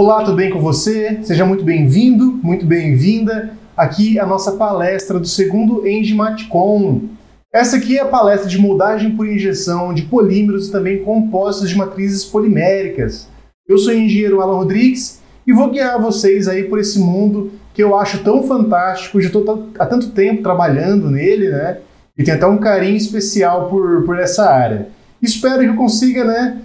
Olá, tudo bem com você? Seja muito bem-vindo, muito bem-vinda aqui à nossa palestra do segundo EnGMatCon. Essa aqui é a palestra de moldagem por injeção de polímeros e também compostos de matrizes poliméricas. Eu sou o engenheiro Alan Rodrigues e vou guiar vocês aí por esse mundo que eu acho tão fantástico. Já estou há tanto tempo trabalhando nele, né? E tenho até um carinho especial por essa área. Espero que eu consiga,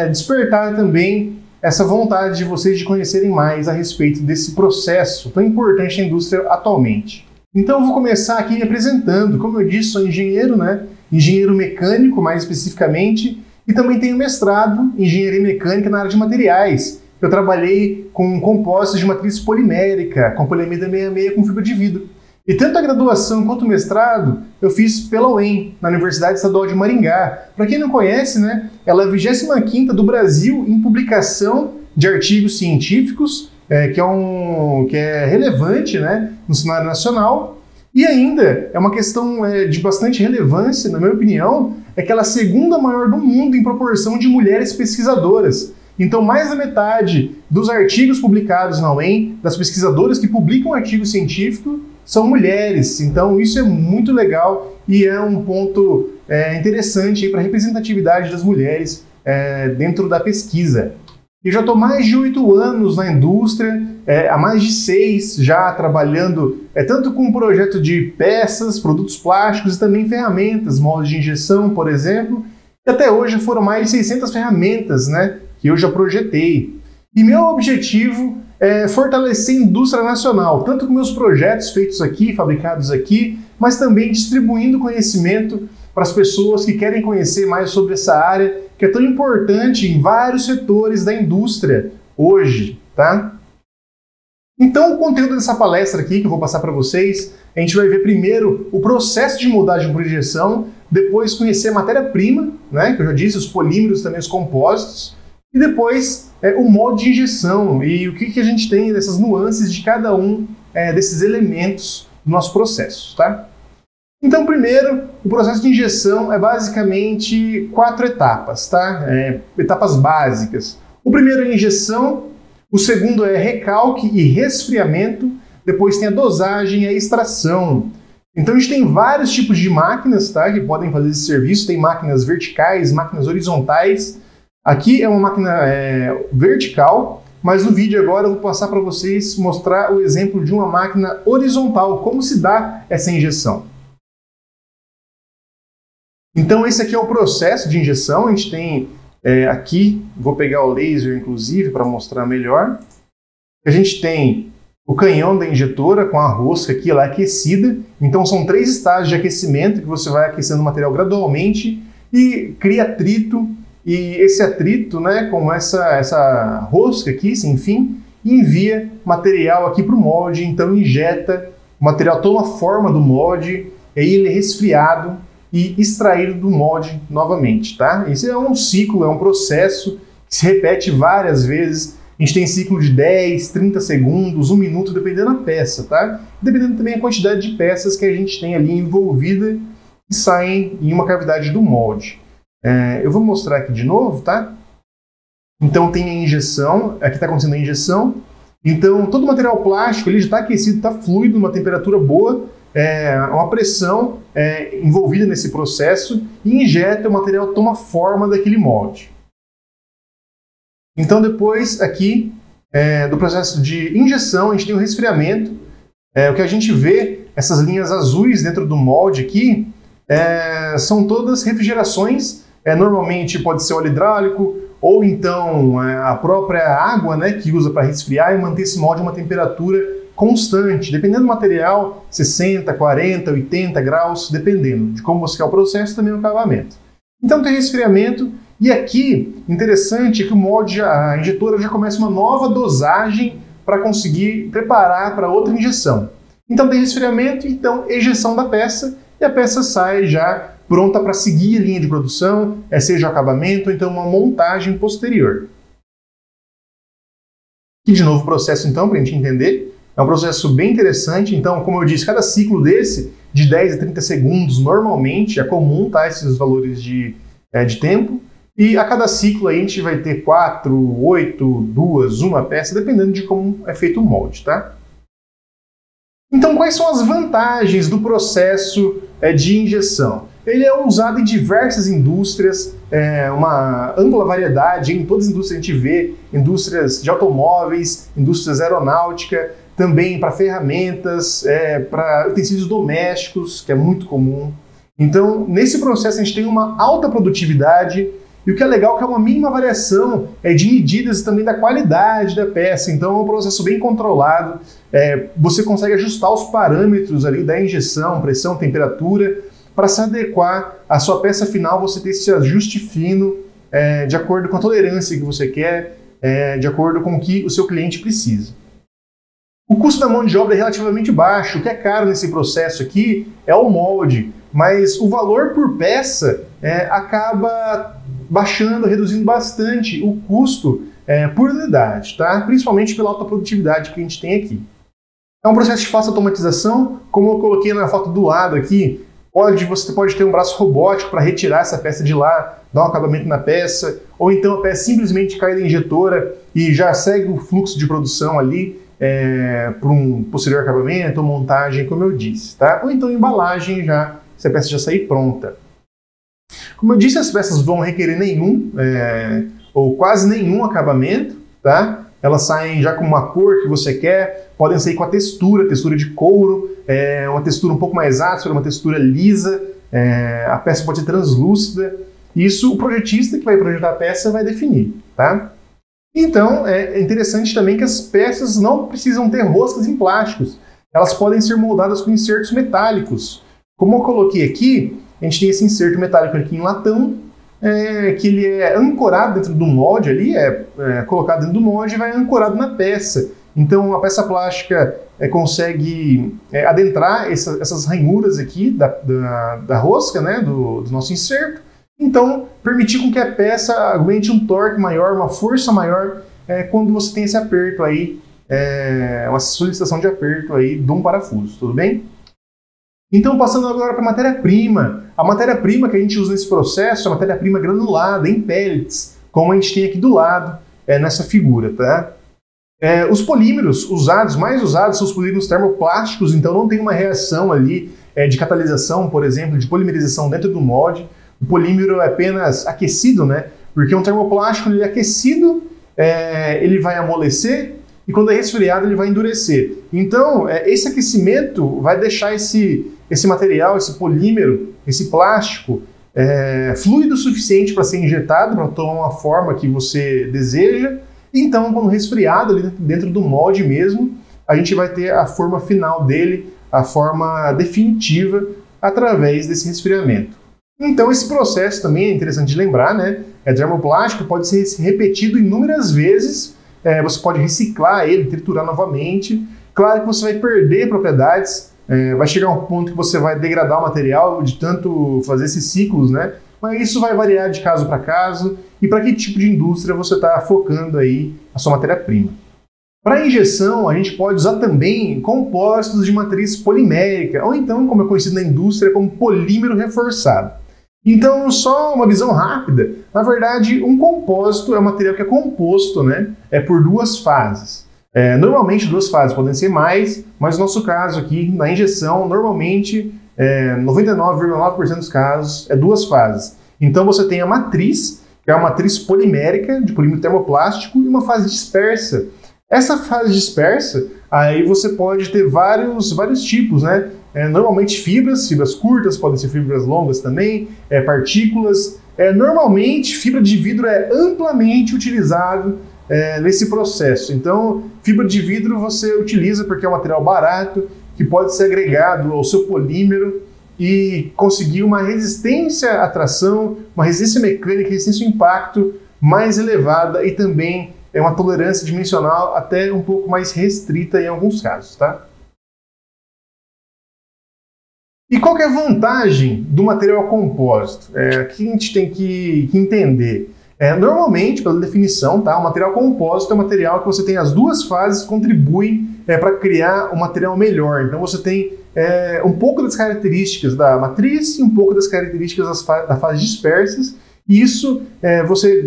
despertar também essa vontade de vocês de conhecerem mais a respeito desse processo tão importante na indústria atualmente. Então eu vou começar aqui me apresentando. Como eu disse, sou engenheiro, engenheiro mecânico mais especificamente, e também tenho mestrado em engenharia mecânica na área de materiais. Eu trabalhei com compostos de matriz polimérica, com poliamida 66 com fibra de vidro. E tanto a graduação quanto o mestrado eu fiz pela UEM, na Universidade Estadual de Maringá. Para quem não conhece, ela é a 25ª do Brasil em publicação de artigos científicos, que é relevante, no cenário nacional. E ainda é uma questão de bastante relevância, na minha opinião, é que ela é a segunda maior do mundo em proporção de mulheres pesquisadoras. Então, mais da metade dos artigos publicados na UEM, das pesquisadoras que publicam artigo científico, são mulheres. Então, isso é muito legal e é um ponto interessante para a representatividade das mulheres dentro da pesquisa. Eu já estou mais de 8 anos na indústria, há mais de 6 já trabalhando tanto com um projeto de peças, produtos plásticos e também ferramentas, moldes de injeção, por exemplo. E até hoje foram mais de 600 ferramentas que eu já projetei. E meu objetivo é fortalecer a indústria nacional, tanto com meus projetos feitos aqui, fabricados aqui, mas também distribuindo conhecimento para as pessoas que querem conhecer mais sobre essa área, que é tão importante em vários setores da indústria hoje, tá? Então, o conteúdo dessa palestra aqui, que eu vou passar para vocês, a gente vai ver primeiro o processo de moldagem por injeção, depois conhecer a matéria-prima, que eu já disse, os polímeros, também os compostos, e depois o molde de injeção e o que a gente tem dessas nuances de cada um desses elementos do nosso processo, tá? Então, primeiro, o processo de injeção é basicamente 4 etapas, tá? Etapas básicas. O primeiro é a injeção, o segundo é recalque e resfriamento, depois tem a dosagem e a extração. Então, a gente tem vários tipos de máquinas, tá, que podem fazer esse serviço. Tem máquinas verticais, máquinas horizontais. Aqui é uma máquina vertical, mas no vídeo agora eu vou passar para vocês mostrar o exemplo de uma máquina horizontal, como se dá essa injeção. Então esse aqui é o processo de injeção. A gente tem aqui, vou pegar o laser inclusive para mostrar melhor. A gente tem o canhão da injetora com a rosca aqui, ela é aquecida. Então são 3 estágios de aquecimento que você vai aquecendo o material gradualmente e cria atrito. E esse atrito, com essa rosca aqui, sem fim, envia material aqui para o molde, então injeta, o material toma a forma do molde, aí ele é resfriado e extraído do molde novamente, tá? Esse é um ciclo, é um processo que se repete várias vezes. A gente tem ciclo de 10, 30 segundos, 1 minuto, dependendo da peça, tá? Dependendo também da quantidade de peças que a gente tem ali envolvida e saem em uma cavidade do molde. Eu vou mostrar aqui de novo, tá? Então tem a injeção, aqui está acontecendo a injeção. Então todo o material plástico ele já está aquecido, está fluido, numa temperatura boa, uma pressão envolvida nesse processo e injeta, o material toma forma daquele molde. Então depois aqui do processo de injeção a gente tem o resfriamento. O que a gente vê, essas linhas azuis dentro do molde aqui, são todas refrigerações. Normalmente pode ser óleo hidráulico ou então a própria água que usa para resfriar e manter esse molde a uma temperatura constante, dependendo do material, 60, 40, 80 graus, dependendo de como você quer o processo, também o acabamento. Então tem resfriamento e aqui, interessante é que o molde, a injetora já começa uma nova dosagem para conseguir preparar para outra injeção. Então tem resfriamento, então ejeção da peça e a peça sai já pronta para seguir a linha de produção, seja o acabamento ou então uma montagem posterior. E de novo o processo então, para a gente entender, é um processo bem interessante. Então, como eu disse, cada ciclo desse, de 10 a 30 segundos, normalmente é comum, tá, esses valores de tempo. E a cada ciclo a gente vai ter 4, 8, 2, uma peça, dependendo de como é feito o molde, tá? Então, quais são as vantagens do processo de injeção? Ele é usado em diversas indústrias, uma ampla variedade, em todas as indústrias a gente vê, indústrias de automóveis, indústrias aeronáutica, também para ferramentas, para utensílios domésticos, que é muito comum. Então, nesse processo a gente tem uma alta produtividade, e o que é legal é que é uma mínima variação de medidas e também da qualidade da peça. Então é um processo bem controlado, você consegue ajustar os parâmetros ali da injeção, pressão, temperatura, para se adequar à sua peça final, você ter esse ajuste fino, de acordo com a tolerância que você quer, de acordo com o que o seu cliente precisa. O custo da mão de obra é relativamente baixo. O que é caro nesse processo aqui é o molde, mas o valor por peça acaba baixando, reduzindo bastante o custo por unidade, tá? Principalmente pela alta produtividade que a gente tem aqui. É um processo de fácil automatização, como eu coloquei na foto do lado aqui, você pode ter um braço robótico para retirar essa peça de lá, dar um acabamento na peça, ou então a peça simplesmente cai da injetora e já segue o fluxo de produção ali para um posterior acabamento ou montagem, como eu disse, tá? Ou então embalagem já, se a peça já sair pronta. Como eu disse, as peças vão requerer nenhum ou quase nenhum acabamento, tá? Elas saem já com uma cor que você quer, podem sair com a textura de couro, uma textura um pouco mais áspera, uma textura lisa, a peça pode ser translúcida. Isso o projetista que vai projetar a peça vai definir, tá? Então é interessante também que as peças não precisam ter roscas em plásticos, elas podem ser moldadas com insertos metálicos. Como eu coloquei aqui, a gente tem esse inserto metálico aqui em latão, que ele é ancorado dentro do molde ali, colocado dentro do molde e vai ancorado na peça. Então a peça plástica consegue adentrar essas ranhuras aqui da rosca, né, do nosso inserto. Então permitir com que a peça aguente um torque maior, uma força maior, quando você tem esse aperto aí, uma solicitação de aperto aí de um parafuso, tudo bem? Então, passando agora para a matéria-prima. A matéria-prima que a gente usa nesse processo é a matéria-prima granulada, em pellets, como a gente tem aqui do lado, nessa figura, tá? Os polímeros mais usados são os polímeros termoplásticos, então não tem uma reação ali de catalisação, por exemplo, de polimerização dentro do molde. O polímero é apenas aquecido, né? Porque um termoplástico, ele é aquecido, ele vai amolecer, e quando é resfriado ele vai endurecer. Então, esse aquecimento vai deixar esse material, esse polímero, esse plástico, fluido o suficiente para ser injetado, para tomar uma forma que você deseja. Então, quando resfriado ali dentro do molde mesmo, a gente vai ter a forma final dele, a forma definitiva, através desse resfriamento. Então, esse processo também é interessante de lembrar, né? Termoplástico pode ser repetido inúmeras vezes. Você pode reciclar ele, triturar novamente. Claro que você vai perder propriedades, vai chegar a um ponto que você vai degradar o material de tanto fazer esses ciclos, né? Mas isso vai variar de caso para caso e para que tipo de indústria você está focando aí a sua matéria-prima. Para injeção, a gente pode usar também compostos de matriz polimérica, ou então, como é conhecido na indústria, como polímero reforçado. Então, só uma visão rápida, na verdade, um compósito é um material que é composto, né, por duas fases. Normalmente duas fases, podem ser mais, mas no nosso caso aqui, na injeção, normalmente 99,9% dos casos é duas fases. Então você tem a matriz, que é uma matriz polimérica, de polímero termoplástico, e uma fase dispersa. Essa fase dispersa, aí você pode ter vários tipos, né? Normalmente fibras curtas, podem ser fibras longas também, partículas. Normalmente, fibra de vidro é amplamente utilizado nesse processo. Então, fibra de vidro você utiliza porque é um material barato, que pode ser agregado ao seu polímero e conseguir uma resistência à tração, uma resistência mecânica, resistência ao impacto mais elevada e também uma tolerância dimensional até um pouco mais restrita em alguns casos, tá? E qual que é a vantagem do material compósito? Que a gente tem que entender. Normalmente, pela definição, tá, o material compósito é um material que você tem as duas fases que contribuem para criar um material melhor. Então você tem um pouco das características da matriz e um pouco das características das fases dispersas, E isso você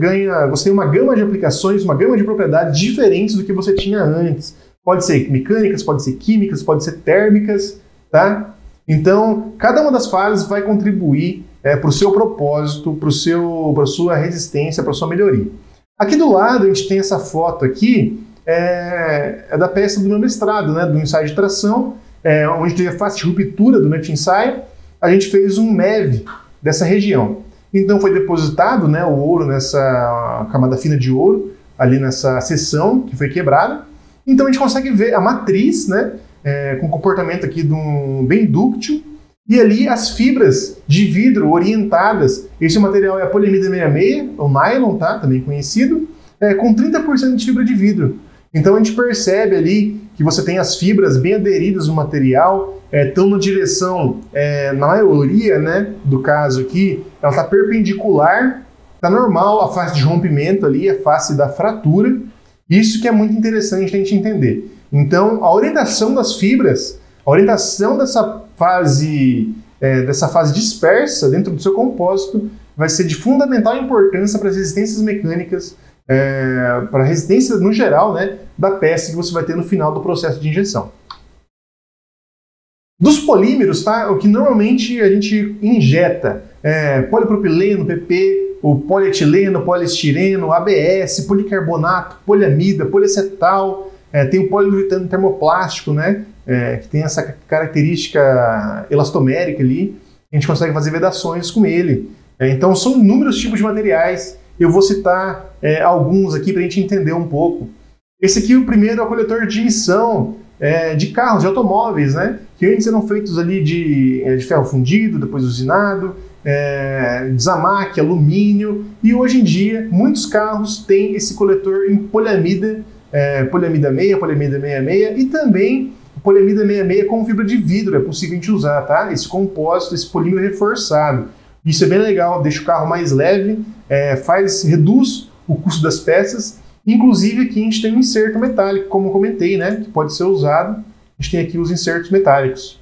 tem uma gama de aplicações, uma gama de propriedades diferentes do que você tinha antes. Pode ser mecânicas, pode ser químicas, pode ser térmicas, tá? Então, cada uma das fases vai contribuir para o seu propósito, para a sua resistência, para a sua melhoria. Aqui do lado, a gente tem essa foto aqui, é da peça do meu mestrado, né, do ensaio de tração, onde teve a fase de ruptura durante o ensaio. A gente fez um MEV dessa região. Então foi depositado, né, o ouro nessa camada fina de ouro, ali nessa seção que foi quebrada. Então a gente consegue ver a matriz, né, com comportamento aqui bem dúctil, e ali as fibras de vidro orientadas. Esse material é a poliamida 66, ou nylon, tá, também conhecido, com 30% de fibra de vidro. Então a gente percebe ali que você tem as fibras bem aderidas no material, estão na direção, na maioria, né, do caso aqui, ela está perpendicular, está normal a face de rompimento ali, a face da fratura. Isso que é muito interessante a gente entender. Então, a orientação das fibras, a orientação dessa fase dispersa dentro do seu compósito vai ser de fundamental importância para as resistências mecânicas, para a resistência no geral, né, da peça que você vai ter no final do processo de injeção. Dos polímeros, tá, o que normalmente a gente injeta polipropileno, PP, o polietileno, poliestireno, ABS, policarbonato, poliamida, poliacetal, tem o poliuretano termoplástico, né, que tem essa característica elastomérica ali, a gente consegue fazer vedações com ele. Então são inúmeros tipos de materiais, eu vou citar alguns aqui para a gente entender um pouco. Esse aqui, o primeiro, é o coletor de emissão de carros, de automóveis, né, que antes eram feitos ali de ferro fundido, depois usinado, Zamac, alumínio, e hoje em dia muitos carros têm esse coletor em poliamida, poliamida 6, poliamida 66 e também poliamida 66 com fibra de vidro, é possível a gente usar, tá? Esse compósito, esse polímero reforçado. Isso é bem legal, deixa o carro mais leve, reduz o custo das peças. Inclusive aqui a gente tem um inserto metálico, como eu comentei, né? Que pode ser usado. A gente tem aqui os insertos metálicos.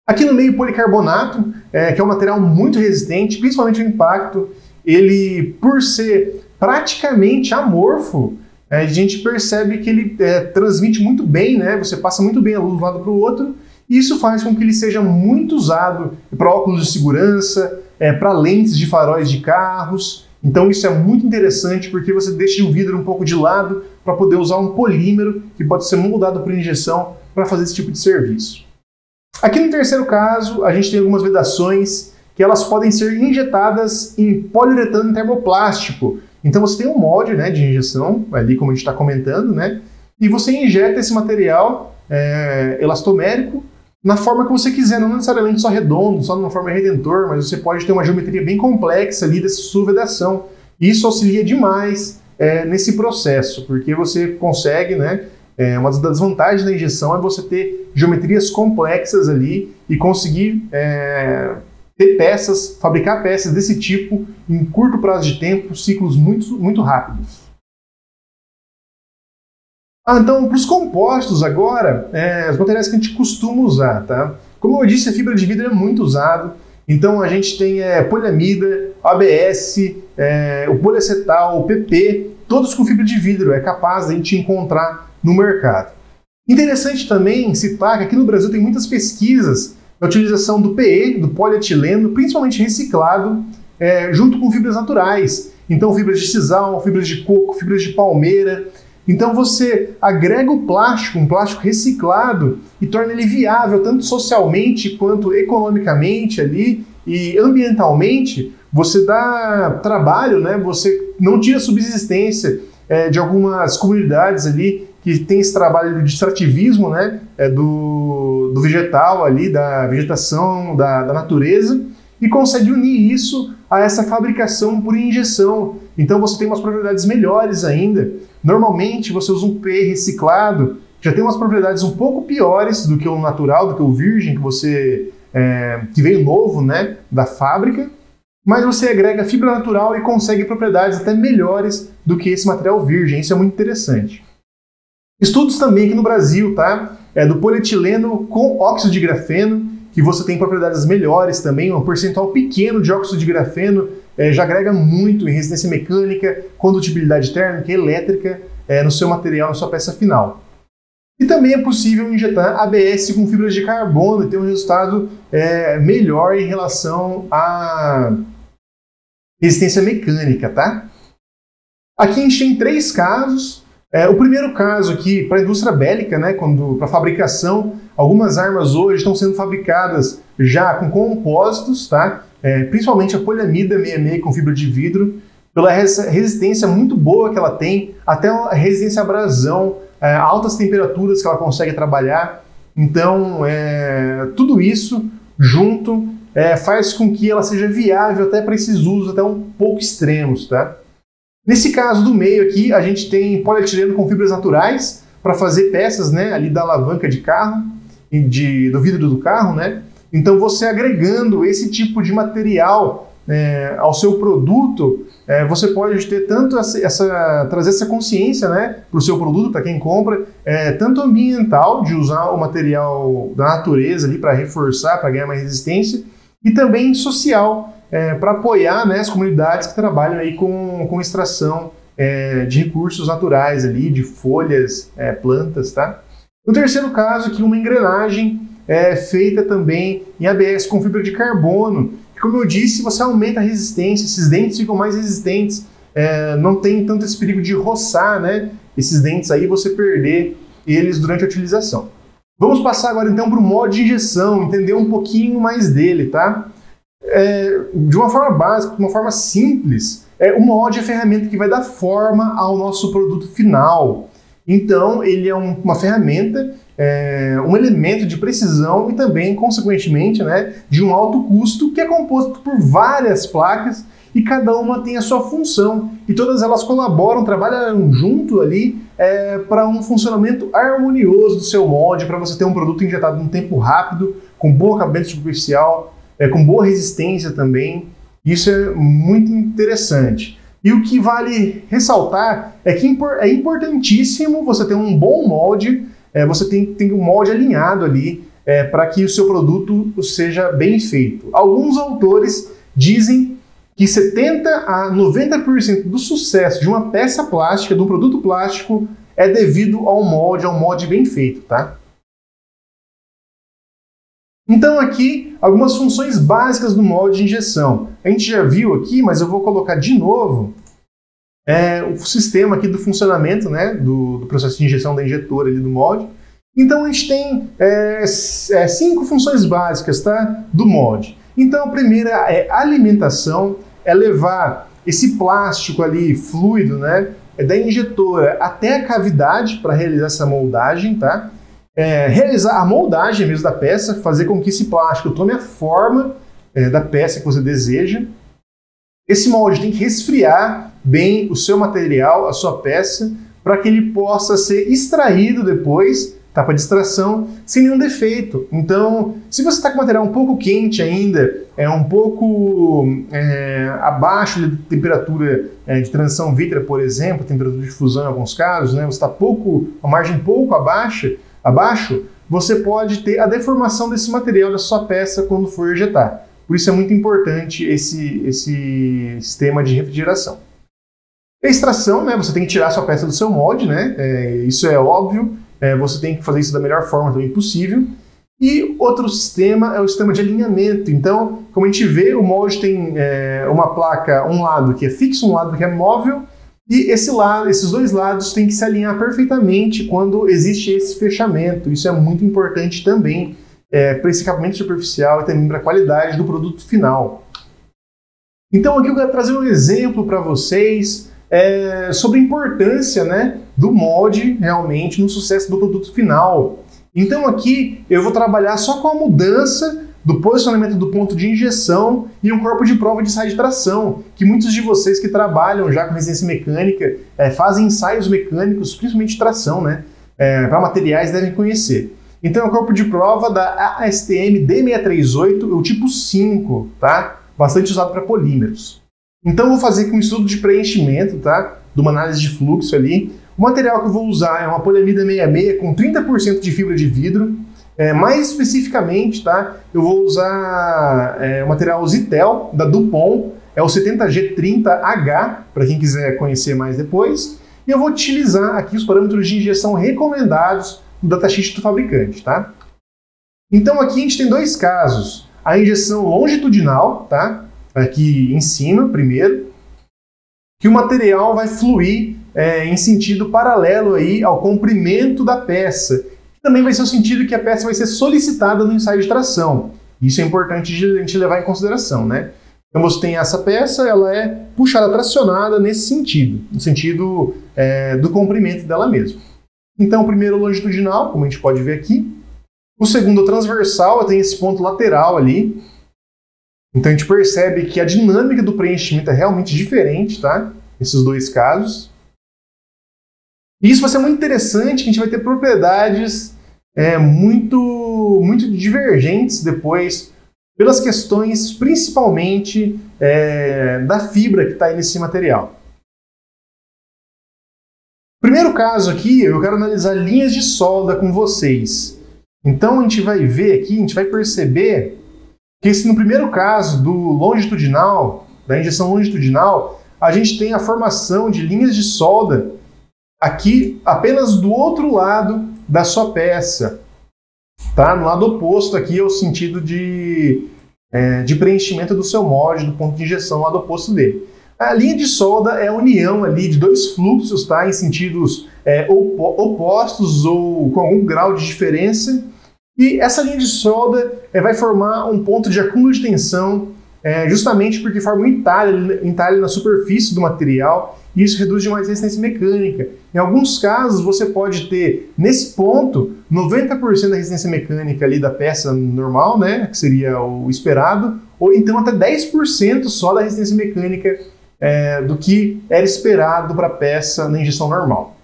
Aqui no meio, policarbonato, que é um material muito resistente, principalmente ao impacto. Ele, por ser praticamente amorfo, a gente percebe que ele transmite muito bem, né? Você passa muito bem a luz de um lado para o outro, e isso faz com que ele seja muito usado para óculos de segurança, para lentes de faróis de carros. Então isso é muito interessante porque você deixa o vidro um pouco de lado para poder usar um polímero que pode ser moldado por injeção para fazer esse tipo de serviço. Aqui no terceiro caso, a gente tem algumas vedações que elas podem ser injetadas em poliuretano termoplástico. Então você tem um molde, né, de injeção, ali como a gente está comentando, né, e você injeta esse material elastomérico na forma que você quiser, não necessariamente só redondo, só numa forma redentor, mas você pode ter uma geometria bem complexa ali dessa sua vedação. Isso auxilia demais nesse processo, porque você consegue, né, uma das vantagens da injeção é você ter geometrias complexas ali e conseguir ter peças, fabricar peças desse tipo em curto prazo de tempo, ciclos muito, muito rápidos. Então, para os compostos agora, os materiais que a gente costuma usar, tá? Como eu disse, a fibra de vidro é muito usado, então a gente tem poliamida, ABS, o poliacetal, o PP, todos com fibra de vidro, é capaz de a gente encontrar no mercado. Interessante também citar que aqui no Brasil tem muitas pesquisas da utilização do PE, do polietileno, principalmente reciclado, junto com fibras naturais. Então, fibras de sisal, fibras de coco, fibras de palmeira. Então, você agrega o plástico, um plástico reciclado, e torna ele viável, tanto socialmente quanto economicamente ali, e ambientalmente. Você dá trabalho, né? Você não tira subsistência de algumas comunidades ali que tem esse trabalho de extrativismo, né, do vegetal ali, da vegetação, da natureza, e consegue unir isso a essa fabricação por injeção. Então você tem umas propriedades melhores ainda. Normalmente você usa um PE reciclado, que já tem umas propriedades um pouco piores do que o natural, do que o virgem, que veio novo, né, da fábrica, mas você agrega fibra natural e consegue propriedades até melhores do que esse material virgem. Isso é muito interessante. Estudos também aqui no Brasil, tá? Do polietileno com óxido de grafeno, que você tem propriedades melhores também, um percentual pequeno de óxido de grafeno já agrega muito em resistência mecânica, condutibilidade térmica e elétrica no seu material, na sua peça final. E também é possível injetar ABS com fibras de carbono e ter um resultado melhor em relação à resistência mecânica, tá? Aqui a gente tem 3 casos. O primeiro caso aqui, para a indústria bélica, né, para fabricação, algumas armas hoje estão sendo fabricadas já com compósitos, tá? Principalmente a poliamida 66 com fibra de vidro, pela resistência muito boa que ela tem, até a resistência à abrasão, altas temperaturas que ela consegue trabalhar. Então, tudo isso junto faz com que ela seja viável até para esses usos até um pouco extremos, tá? Nesse caso do meio aqui, a gente tem polietileno com fibras naturais para fazer peças, né, ali da alavanca de carro, do vidro do carro, né? Então, você agregando esse tipo de material ao seu produto, você pode ter tanto trazer essa consciência, né, para o seu produto, para quem compra, tanto ambiental, de usar o material da natureza ali para reforçar, para ganhar mais resistência, e também social, para apoiar, né, as comunidades que trabalham aí com extração de recursos naturais ali, de folhas, plantas, tá? No terceiro caso aqui, uma engrenagem feita também em ABS com fibra de carbono. Como eu disse, você aumenta a resistência, esses dentes ficam mais resistentes, não tem tanto esse perigo de roçar, né, esses dentes aí, você perder eles durante a utilização. Vamos passar agora então para o modo de injeção, entender um pouquinho mais dele, tá? De uma forma básica, de uma forma simples, o molde é a ferramenta que vai dar forma ao nosso produto final. Então, ele é uma ferramenta, um elemento de precisão e também, consequentemente, né, de um alto custo, que é composto por várias placas e cada uma tem a sua função. E todas elas colaboram, trabalham junto ali para um funcionamento harmonioso do seu molde, para você ter um produto injetado num tempo rápido, com bom acabamento superficial, com boa resistência também. Isso é muito interessante. E o que vale ressaltar é que é importantíssimo você ter um bom molde, você tem um molde alinhado ali para que o seu produto seja bem feito. Alguns autores dizem que 70% a 90% do sucesso de uma peça plástica, de um produto plástico, é devido ao um molde bem feito, tá? Então aqui, algumas funções básicas do molde de injeção. A gente já viu aqui, mas eu vou colocar de novo o sistema aqui do funcionamento, né, do processo de injeção da injetora ali do molde. Então a gente tem 5 funções básicas, tá, do molde. Então a primeira é alimentação, é levar esse plástico ali fluido, né, da injetora até a cavidade para realizar essa moldagem, tá? Realizar a moldagem mesmo da peça, fazer com que esse plástico tome a forma da peça que você deseja. Esse molde tem que resfriar bem o seu material, a sua peça, para que ele possa ser extraído depois, etapa de extração, sem nenhum defeito. Então, se você está com o material um pouco quente ainda, um pouco abaixo da temperatura de transição vítrea, por exemplo, temperatura de fusão em alguns casos, né, você está a margem pouco abaixo, você pode ter a deformação desse material da sua peça quando for injetar. Por isso é muito importante esse sistema de refrigeração. A extração, né, você tem que tirar a sua peça do seu molde, né, isso é óbvio, você tem que fazer isso da melhor forma também possível. E outro sistema é o sistema de alinhamento. Então, como a gente vê, o molde tem uma placa, um lado que é fixo, um lado que é móvel, e esses dois lados têm que se alinhar perfeitamente quando existe esse fechamento. Isso é muito importante também para esse acabamento superficial e também para a qualidade do produto final. Então aqui eu quero trazer um exemplo para vocês sobre a importância, né, do molde realmente no sucesso do produto final. Então aqui eu vou trabalhar só com a mudança do posicionamento do ponto de injeção e um corpo de prova de ensaio de tração, que muitos de vocês que trabalham já com resistência mecânica fazem ensaios mecânicos, principalmente de tração, né, para materiais, devem conhecer. Então é o corpo de prova da ASTM D638, o tipo 5, tá? Bastante usado para polímeros. Então eu vou fazer aqui um estudo de preenchimento, tá? De uma análise de fluxo ali. O material que eu vou usar é uma poliamida 66 com 30% de fibra de vidro. Mais especificamente, tá? Eu vou usar o material Zytel, da Dupont, é o 70G30H, para quem quiser conhecer mais depois. E eu vou utilizar aqui os parâmetros de injeção recomendados no datasheet do fabricante, tá? Então aqui a gente tem dois casos. A injeção longitudinal, tá? Aqui em cima, primeiro, que o material vai fluir em sentido paralelo aí ao comprimento da peça. Também vai ser o sentido que a peça vai ser solicitada no ensaio de tração. Isso é importante de a gente levar em consideração, né? Então você tem essa peça, ela é puxada, tracionada nesse sentido, no sentido do comprimento dela mesma. Então o primeiro longitudinal, como a gente pode ver aqui. O segundo transversal, tem esse ponto lateral ali. Então a gente percebe que a dinâmica do preenchimento é realmente diferente, tá? Esses dois casos. E isso vai ser muito interessante, que a gente vai ter propriedades muito divergentes depois, pelas questões principalmente da fibra que está aí nesse material. Primeiro caso aqui, eu quero analisar linhas de solda com vocês. Então a gente vai ver aqui, a gente vai perceber que no primeiro caso do longitudinal, da injeção longitudinal, a gente tem a formação de linhas de solda aqui apenas do outro lado da sua peça, tá? No lado oposto aqui é o sentido de preenchimento do seu molde, do ponto de injeção, no lado oposto dele. A linha de solda é a união ali de dois fluxos, tá? Em sentidos opostos ou com algum grau de diferença. E essa linha de solda vai formar um ponto de acúmulo de tensão, justamente porque forma um entalhe na superfície do material, e isso reduz demais a resistência mecânica. Em alguns casos, você pode ter, nesse ponto, 90% da resistência mecânica ali da peça normal, né, que seria o esperado, ou então até 10% só da resistência mecânica do que era esperado para a peça na injeção normal.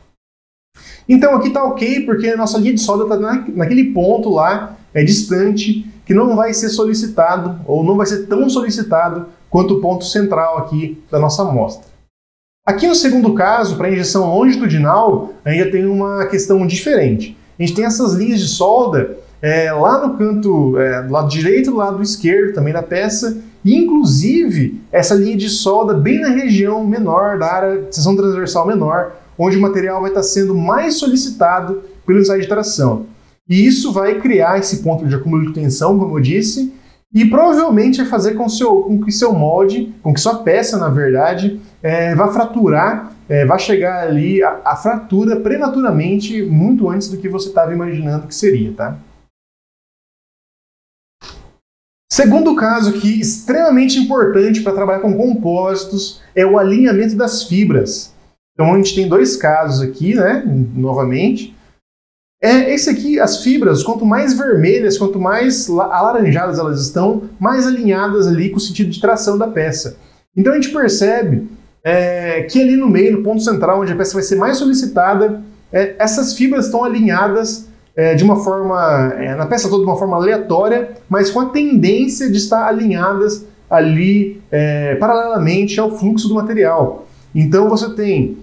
Então aqui está ok, porque a nossa linha de solda está naquele ponto lá, distante, que não vai ser solicitado, ou não vai ser tão solicitado quanto o ponto central aqui da nossa amostra. Aqui no segundo caso, para a injeção longitudinal, ainda tem uma questão diferente. A gente tem essas linhas de solda lá no canto, do lado direito e do lado esquerdo também da peça, e inclusive essa linha de solda bem na região menor, da área de seção transversal menor, onde o material vai estar sendo mais solicitado pelo ensaio de tração. E isso vai criar esse ponto de acúmulo de tensão, como eu disse, e provavelmente vai fazer com que seu molde, com que sua peça, na verdade, vá fraturar, vai chegar ali a fratura prematuramente, muito antes do que você estava imaginando que seria, tá? Segundo caso aqui, extremamente importante para trabalhar com compósitos, é o alinhamento das fibras. Então a gente tem dois casos aqui, né, novamente. Esse aqui, as fibras, quanto mais vermelhas, quanto mais alaranjadas elas estão, mais alinhadas ali com o sentido de tração da peça. Então a gente percebe que ali no meio, no ponto central, onde a peça vai ser mais solicitada, essas fibras estão alinhadas de uma forma, na peça toda de uma forma aleatória, mas com a tendência de estar alinhadas ali paralelamente ao fluxo do material. Então você tem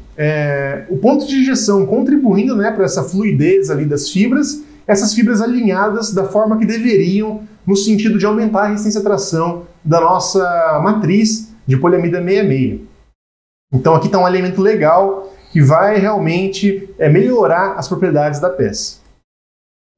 o ponto de injeção contribuindo, né, para essa fluidez ali das fibras, essas fibras alinhadas da forma que deveriam, no sentido de aumentar a resistência à tração da nossa matriz de poliamida 66. Então aqui está um alinhamento legal que vai realmente melhorar as propriedades da peça.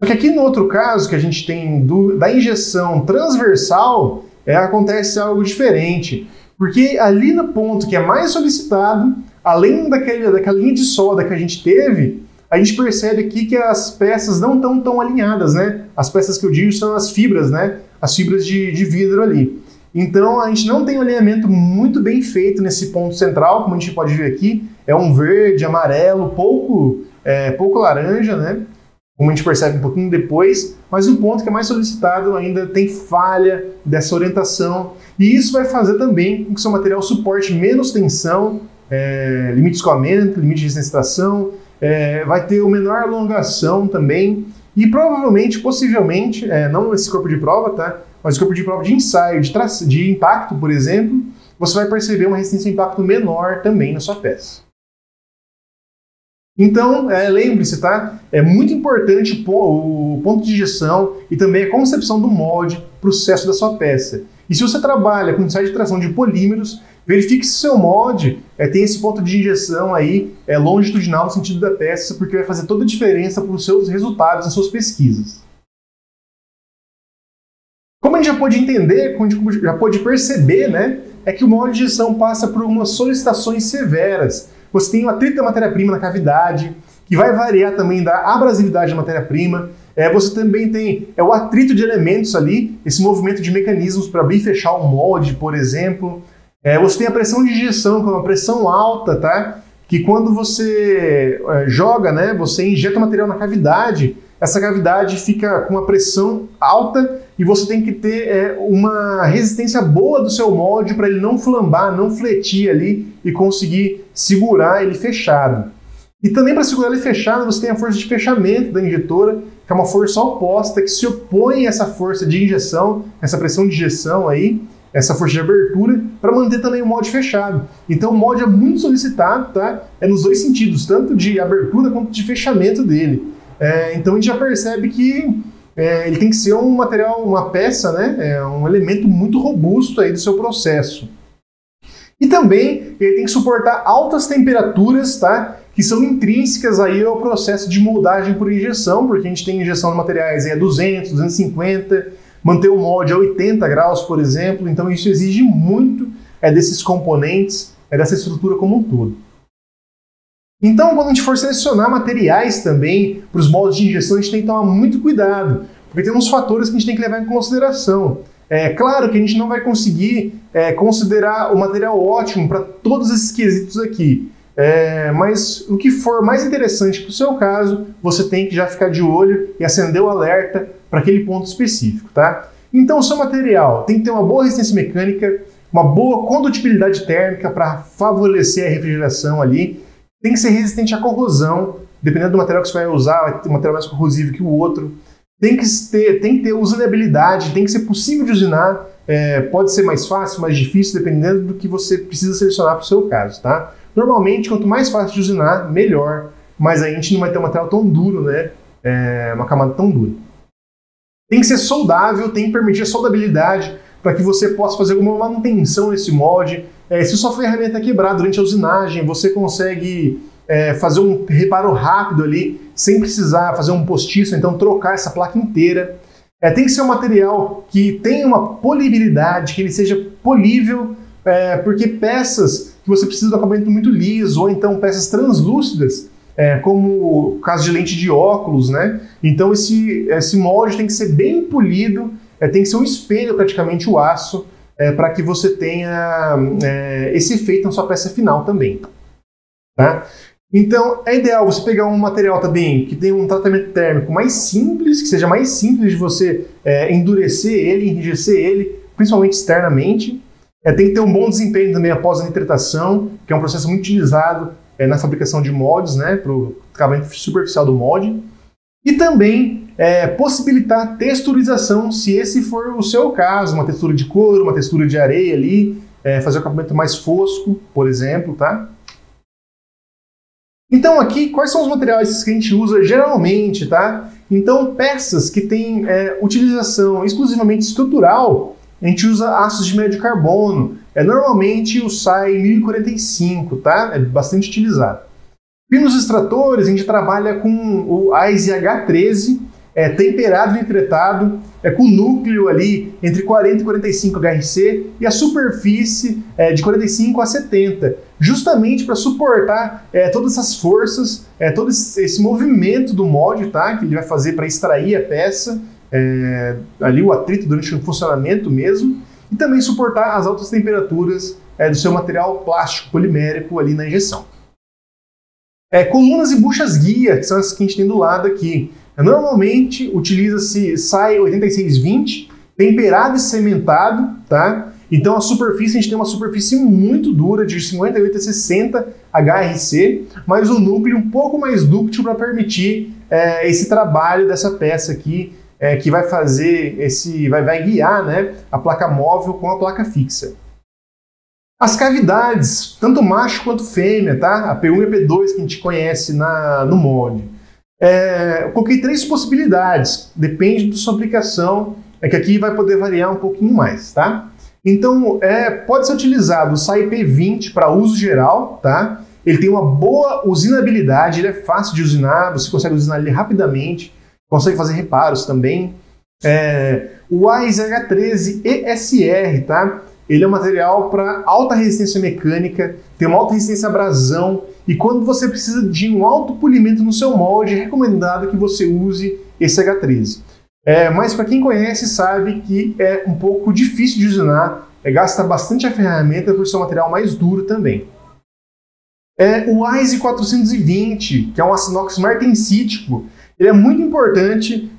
Porque aqui no outro caso que a gente tem da injeção transversal, acontece algo diferente. Porque ali no ponto que é mais solicitado, além daquela linha de solda que a gente teve, a gente percebe aqui que as peças não estão tão alinhadas, né? As peças que eu digo são as fibras, né? As fibras de vidro ali. Então a gente não tem um alinhamento muito bem feito nesse ponto central, como a gente pode ver aqui. É um verde, amarelo, pouco laranja, né? Como a gente percebe um pouquinho depois, mas o ponto que é mais solicitado ainda tem falha dessa orientação, e isso vai fazer também com que o seu material suporte menos tensão, limite de escoamento, limite de resistência à tração, vai ter uma menor alongação também, e provavelmente, possivelmente, não esse corpo de prova, tá? Mas o corpo de prova de ensaio, de impacto, por exemplo, você vai perceber uma resistência a impacto menor também na sua peça. Então, lembre-se, tá? É muito importante o ponto de injeção e também a concepção do molde para o sucesso da sua peça. E se você trabalha com ensaio de tração de polímeros, verifique se o seu molde tem esse ponto de injeção aí longitudinal no sentido da peça, porque vai fazer toda a diferença para os seus resultados nas suas pesquisas. Como a gente já pôde entender, como a gente já pôde perceber, né, é que o molde de injeção passa por algumas solicitações severas. Você tem o atrito da matéria-prima na cavidade, que vai variar também da abrasividade da matéria-prima. Você também tem o atrito de elementos ali, esse movimento de mecanismos para abrir e fechar o molde, por exemplo. Você tem a pressão de injeção, que é uma pressão alta, tá? Que quando você joga, né, você injeta o material na cavidade, essa cavidade fica com uma pressão alta e você tem que ter uma resistência boa do seu molde para ele não flambar, não fletir ali e conseguir segurar ele fechado. E também para segurar ele fechado, você tem a força de fechamento da injetora, que é uma força oposta, que se opõe a essa força de injeção, essa pressão de injeção aí, essa força de abertura, para manter também o molde fechado. Então o molde é muito solicitado, tá? Nos dois sentidos, tanto de abertura quanto de fechamento dele. Então a gente já percebe que ele tem que ser um material, uma peça, né? Um elemento muito robusto aí do seu processo. E também ele tem que suportar altas temperaturas, tá? Que são intrínsecas aí ao processo de moldagem por injeção, porque a gente tem injeção de materiais a 200, 250, manter o molde a 80 graus, por exemplo, então isso exige muito desses componentes, dessa estrutura como um todo. Então, quando a gente for selecionar materiais também para os moldes de injeção, a gente tem que tomar muito cuidado, porque tem uns fatores que a gente tem que levar em consideração. Claro que a gente não vai conseguir considerar o material ótimo para todos esses quesitos aqui, mas o que for mais interessante para o seu caso, você tem que já ficar de olho e acender o alerta para aquele ponto específico, tá? Então o seu material tem que ter uma boa resistência mecânica, uma boa condutibilidade térmica para favorecer a refrigeração ali, tem que ser resistente à corrosão, dependendo do material que você vai usar, vai ter um material mais corrosivo que o outro, tem que ter usinabilidade, tem que ser possível de usinar, pode ser mais fácil, mais difícil, dependendo do que você precisa selecionar para o seu caso, tá? Normalmente, quanto mais fácil de usinar, melhor, mas aí a gente não vai ter um material tão duro, né? Uma camada tão dura. Tem que ser soldável, tem que permitir a soldabilidade para que você possa fazer alguma manutenção nesse molde. Se sua ferramenta é quebrar durante a usinagem, você consegue fazer um reparo rápido ali, sem precisar fazer um postiço, então trocar essa placa inteira. Tem que ser um material que tenha uma polibilidade, que ele seja polível, porque peças que você precisa de um acabamento muito liso, ou então peças translúcidas, como o caso de lente de óculos, né? Então esse molde tem que ser bem polido, tem que ser um espelho praticamente o aço, para que você tenha esse efeito na sua peça final também. Tá? Então é ideal você pegar um material também que tenha um tratamento térmico mais simples, que seja mais simples de você endurecer ele, enrijecer ele, principalmente externamente. Tem que ter um bom desempenho também após a nitratação, que é um processo muito utilizado na fabricação de moldes, né, para o acabamento superficial do molde. E também possibilitar texturização, se esse for o seu caso, uma textura de couro, uma textura de areia ali, fazer o acabamento mais fosco, por exemplo, tá? Então aqui, quais são os materiais que a gente usa geralmente, tá? Então peças que têm utilização exclusivamente estrutural, a gente usa aços de médio carbono, normalmente o SAI 1045, tá? É bastante utilizado. Pinos extratores, a gente trabalha com o AISE H13, temperado e nitretado, com núcleo ali entre 40 e 45 HRC e a superfície de 45 a 70, justamente para suportar todas essas forças, todo esse movimento do molde, tá? Que ele vai fazer para extrair a peça, ali o atrito durante o funcionamento mesmo, e também suportar as altas temperaturas do seu material plástico polimérico ali na injeção. Colunas e buchas guia, que são as que a gente tem do lado aqui. Normalmente utiliza-se SAI 8620, temperado e cementado, tá? Então a superfície, a gente tem uma superfície muito dura, de 58 a 60 HRC, mas o núcleo um pouco mais dúctil para permitir esse trabalho dessa peça aqui, que vai fazer vai guiar, né, a placa móvel com a placa fixa. As cavidades, tanto macho quanto fêmea, tá? A P1 e a P2 que a gente conhece no molde. Eu coloquei 3 possibilidades, depende da sua aplicação, que aqui vai poder variar um pouquinho mais, tá? Então, pode ser utilizado o SAIP20 para uso geral, tá? Ele tem uma boa usinabilidade, ele é fácil de usinar, você consegue usinar ele rapidamente, consegue fazer reparos também. O AZH13 ESR, tá? Ele é um material para alta resistência mecânica, tem uma alta resistência à abrasão, e quando você precisa de um alto polimento no seu molde, é recomendado que você use esse H13. Mas para quem conhece sabe que é um pouco difícil de usinar, gasta bastante a ferramenta por ser um material mais duro também. O AZ420, que é um aço inox martensítico, ele é muito importante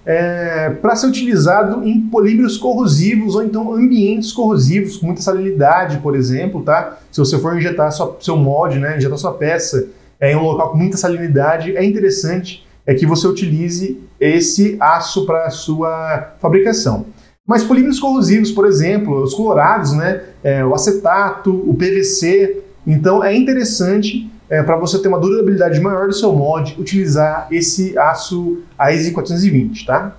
para ser utilizado em polímeros corrosivos ou então ambientes corrosivos, com muita salinidade, por exemplo, tá? Se você for injetar seu molde, né, injetar sua peça em um local com muita salinidade, é interessante que você utilize esse aço para a sua fabricação. Mas polímeros corrosivos, por exemplo, os clorados, né, o acetato, o PVC, então é interessante para você ter uma durabilidade maior do seu molde, utilizar esse aço AZ420, tá?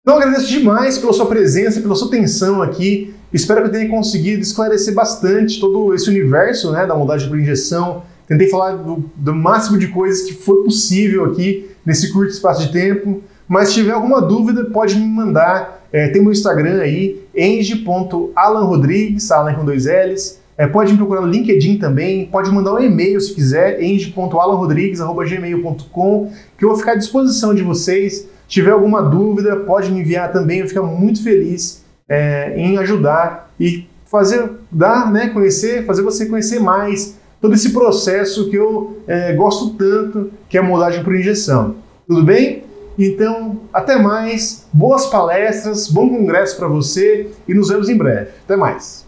Então eu agradeço demais pela sua presença, pela sua atenção aqui. Espero que eu tenha conseguido esclarecer bastante todo esse universo, né, da moldagem por injeção. Tentei falar do máximo de coisas que foi possível aqui nesse curto espaço de tempo. Mas se tiver alguma dúvida, pode me mandar. Tem meu Instagram aí, eng.alanrodrigues, Alan com 2 L's. Pode me procurar no LinkedIn também, pode mandar um e-mail se quiser, eng.alanrodrigues@gmail.com, que eu vou ficar à disposição de vocês. Se tiver alguma dúvida, pode me enviar também, eu vou ficar muito feliz em ajudar e fazer você conhecer mais todo esse processo que eu gosto tanto, que é a moldagem por injeção. Tudo bem? Então, até mais, boas palestras, bom congresso para você e nos vemos em breve. Até mais!